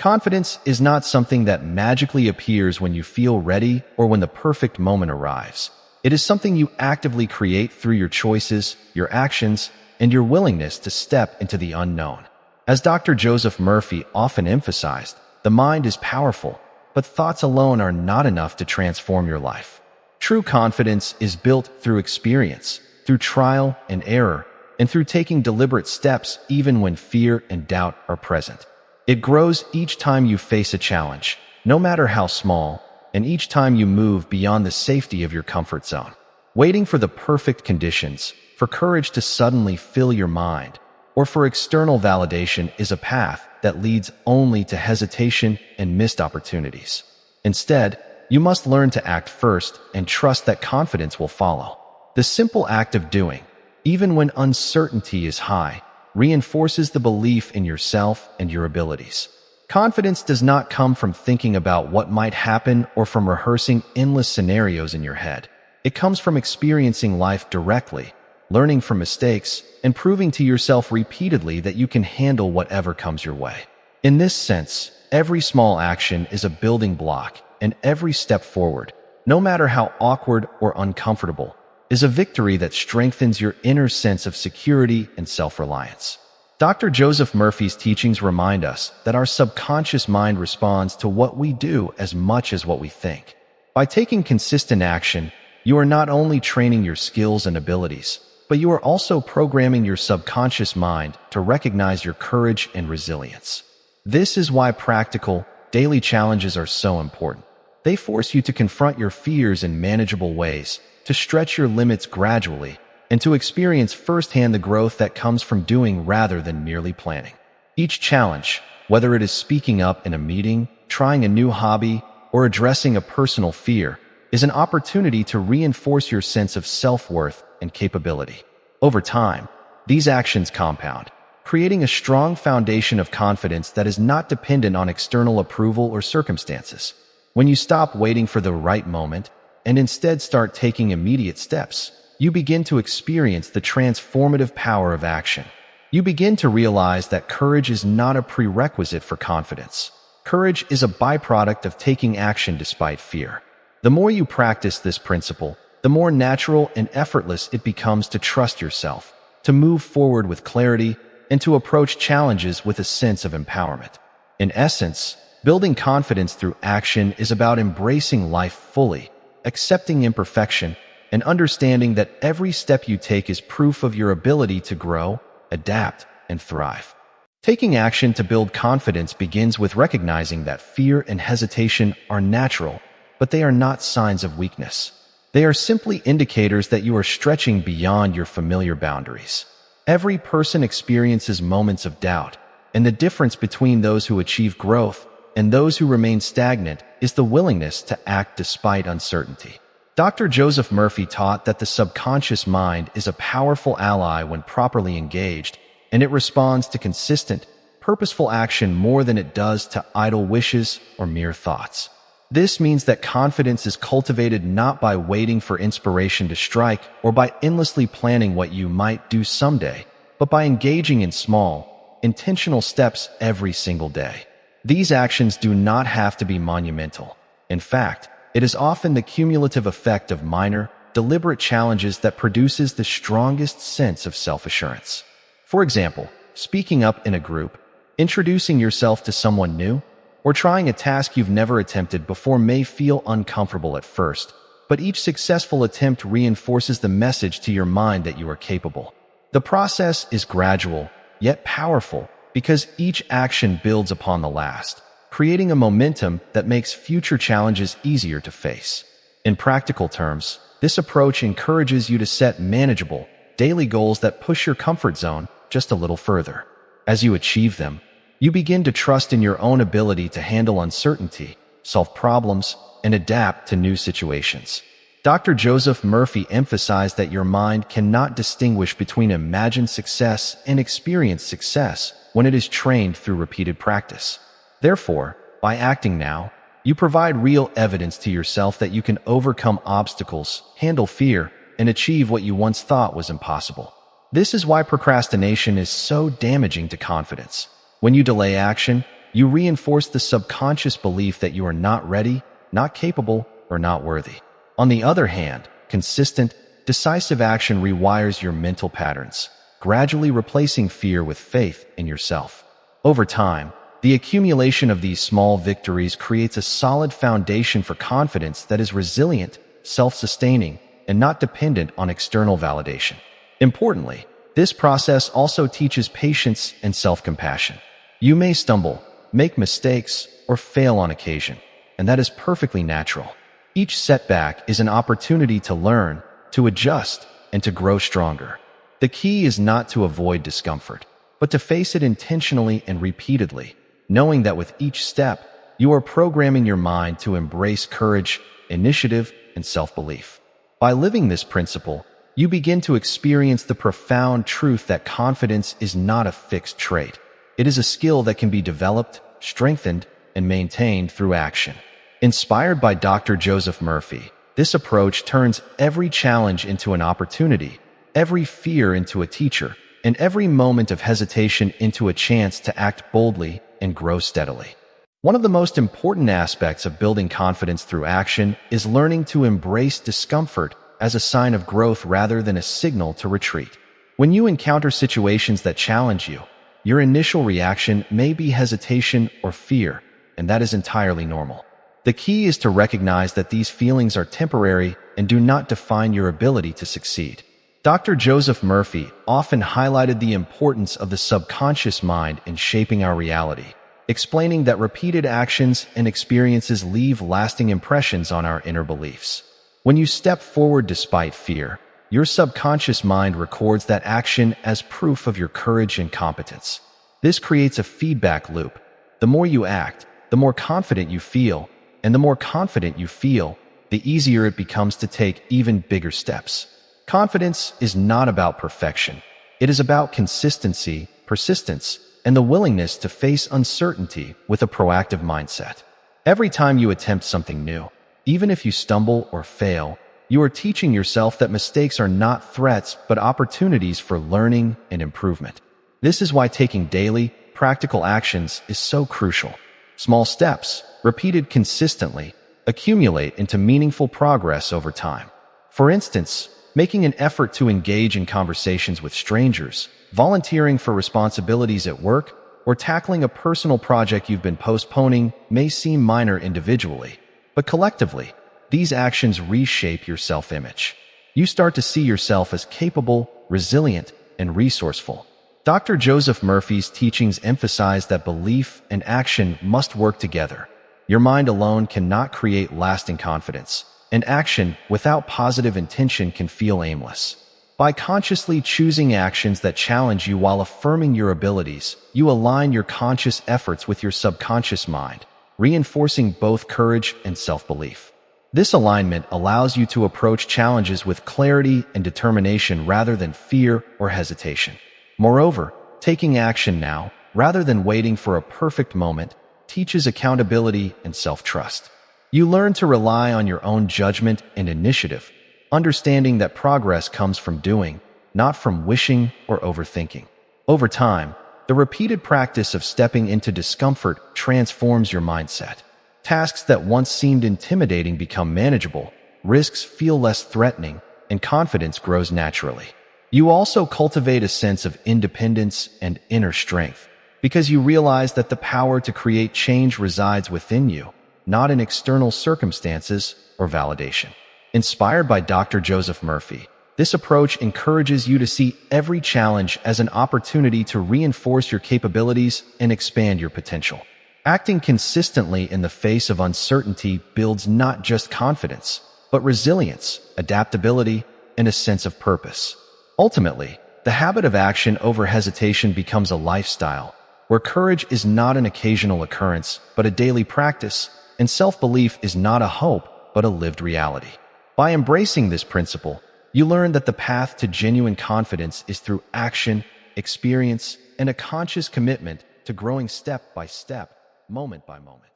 Confidence is not something that magically appears when you feel ready or when the perfect moment arrives. It is something you actively create through your choices, your actions, and your willingness to step into the unknown. As Dr. Joseph Murphy often emphasized, the mind is powerful, but thoughts alone are not enough to transform your life. True confidence is built through experience, through trial and error, and through taking deliberate steps even when fear and doubt are present. It grows each time you face a challenge, no matter how small, and each time you move beyond the safety of your comfort zone. Waiting for the perfect conditions, for courage to suddenly fill your mind, or for external validation is a path that leads only to hesitation and missed opportunities. Instead, you must learn to act first and trust that confidence will follow. The simple act of doing, even when uncertainty is high, reinforces the belief in yourself and your abilities. Confidence does not come from thinking about what might happen or from rehearsing endless scenarios in your head. It comes from experiencing life directly, learning from mistakes, and proving to yourself repeatedly that you can handle whatever comes your way. In this sense, every small action is a building block, and every step forward, no matter how awkward or uncomfortable, is a victory that strengthens your inner sense of security and self-reliance. Dr. Joseph Murphy's teachings remind us that our subconscious mind responds to what we do as much as what we think. By taking consistent action, you are not only training your skills and abilities, but you are also programming your subconscious mind to recognize your courage and resilience. This is why practical, daily challenges are so important. They force you to confront your fears in manageable ways, to stretch your limits gradually, and to experience firsthand the growth that comes from doing rather than merely planning. Each challenge, whether it is speaking up in a meeting, trying a new hobby, or addressing a personal fear, is an opportunity to reinforce your sense of self-worth and capability. Over time, these actions compound, creating a strong foundation of confidence that is not dependent on external approval or circumstances. When you stop waiting for the right moment and instead start taking immediate steps, you begin to experience the transformative power of action. You begin to realize that courage is not a prerequisite for confidence. Courage is a byproduct of taking action despite fear. The more you practice this principle, the more natural and effortless it becomes to trust yourself, to move forward with clarity, and to approach challenges with a sense of empowerment. In essence, building confidence through action is about embracing life fully, accepting imperfection, and understanding that every step you take is proof of your ability to grow, adapt, and thrive. Taking action to build confidence begins with recognizing that fear and hesitation are natural, but they are not signs of weakness. They are simply indicators that you are stretching beyond your familiar boundaries. Every person experiences moments of doubt, and the difference between those who achieve growth and those who remain stagnant is the willingness to act despite uncertainty. Dr. Joseph Murphy taught that the subconscious mind is a powerful ally when properly engaged, and it responds to consistent, purposeful action more than it does to idle wishes or mere thoughts. This means that confidence is cultivated not by waiting for inspiration to strike or by endlessly planning what you might do someday, but by engaging in small, intentional steps every single day. These actions do not have to be monumental. In fact, it is often the cumulative effect of minor, deliberate challenges that produces the strongest sense of self-assurance. For example, speaking up in a group, introducing yourself to someone new, or trying a task you've never attempted before may feel uncomfortable at first, but each successful attempt reinforces the message to your mind that you are capable. The process is gradual, yet powerful, because each action builds upon the last, creating a momentum that makes future challenges easier to face. In practical terms, this approach encourages you to set manageable, daily goals that push your comfort zone just a little further. As you achieve them, you begin to trust in your own ability to handle uncertainty, solve problems, and adapt to new situations. Dr. Joseph Murphy emphasized that your mind cannot distinguish between imagined success and experienced success when it is trained through repeated practice. Therefore, by acting now, you provide real evidence to yourself that you can overcome obstacles, handle fear, and achieve what you once thought was impossible. This is why procrastination is so damaging to confidence. When you delay action, You reinforce the subconscious belief that you are not ready, not capable, or not worthy. On the other hand, consistent, decisive action rewires your mental patterns, gradually replacing fear with faith in yourself. Over time, the accumulation of these small victories creates a solid foundation for confidence that is resilient, self-sustaining, and not dependent on external validation. Importantly, this process also teaches patience and self-compassion. You may stumble, make mistakes, or fail on occasion, and that is perfectly natural. Each setback is an opportunity to learn, to adjust, and to grow stronger. The key is not to avoid discomfort, but to face it intentionally and repeatedly, knowing that with each step, you are programming your mind to embrace courage, initiative, and self-belief. By living this principle, you begin to experience the profound truth that confidence is not a fixed trait. It is a skill that can be developed, strengthened, and maintained through action. Inspired by Dr. Joseph Murphy, this approach turns every challenge into an opportunity, every fear into a teacher, and every moment of hesitation into a chance to act boldly and grow steadily. One of the most important aspects of building confidence through action is learning to embrace discomfort as a sign of growth rather than a signal to retreat. When you encounter situations that challenge you, your initial reaction may be hesitation or fear, and that is entirely normal. The key is to recognize that these feelings are temporary and do not define your ability to succeed. Dr. Joseph Murphy often highlighted the importance of the subconscious mind in shaping our reality, explaining that repeated actions and experiences leave lasting impressions on our inner beliefs. When you step forward despite fear, your subconscious mind records that action as proof of your courage and competence. This creates a feedback loop. The more you act, the more confident you feel, and the more confident you feel, the easier it becomes to take even bigger steps. Confidence is not about perfection. It is about consistency, persistence, and the willingness to face uncertainty with a proactive mindset. Every time you attempt something new, even if you stumble or fail, you are teaching yourself that mistakes are not threats but opportunities for learning and improvement. This is why taking daily, practical actions is so crucial. Small steps, repeated consistently, accumulate into meaningful progress over time. For instance, making an effort to engage in conversations with strangers, volunteering for responsibilities at work, or tackling a personal project you've been postponing may seem minor individually, but collectively, these actions reshape your self-image. You start to see yourself as capable, resilient, and resourceful. Dr. Joseph Murphy's teachings emphasize that belief and action must work together. Your mind alone cannot create lasting confidence, and action without positive intention can feel aimless. By consciously choosing actions that challenge you while affirming your abilities, you align your conscious efforts with your subconscious mind, reinforcing both courage and self-belief. This alignment allows you to approach challenges with clarity and determination rather than fear or hesitation. Moreover, taking action now, rather than waiting for a perfect moment, teaches accountability and self-trust. You learn to rely on your own judgment and initiative, understanding that progress comes from doing, not from wishing or overthinking. Over time, the repeated practice of stepping into discomfort transforms your mindset. Tasks that once seemed intimidating become manageable, risks feel less threatening, and confidence grows naturally. You also cultivate a sense of independence and inner strength, because you realize that the power to create change resides within you, not in external circumstances or validation. Inspired by Dr. Joseph Murphy, this approach encourages you to see every challenge as an opportunity to reinforce your capabilities and expand your potential. Acting consistently in the face of uncertainty builds not just confidence, but resilience, adaptability, and a sense of purpose. Ultimately, the habit of action over hesitation becomes a lifestyle, where courage is not an occasional occurrence, but a daily practice, and self-belief is not a hope, but a lived reality. By embracing this principle, you learn that the path to genuine confidence is through action, experience, and a conscious commitment to growing step by step, moment by moment.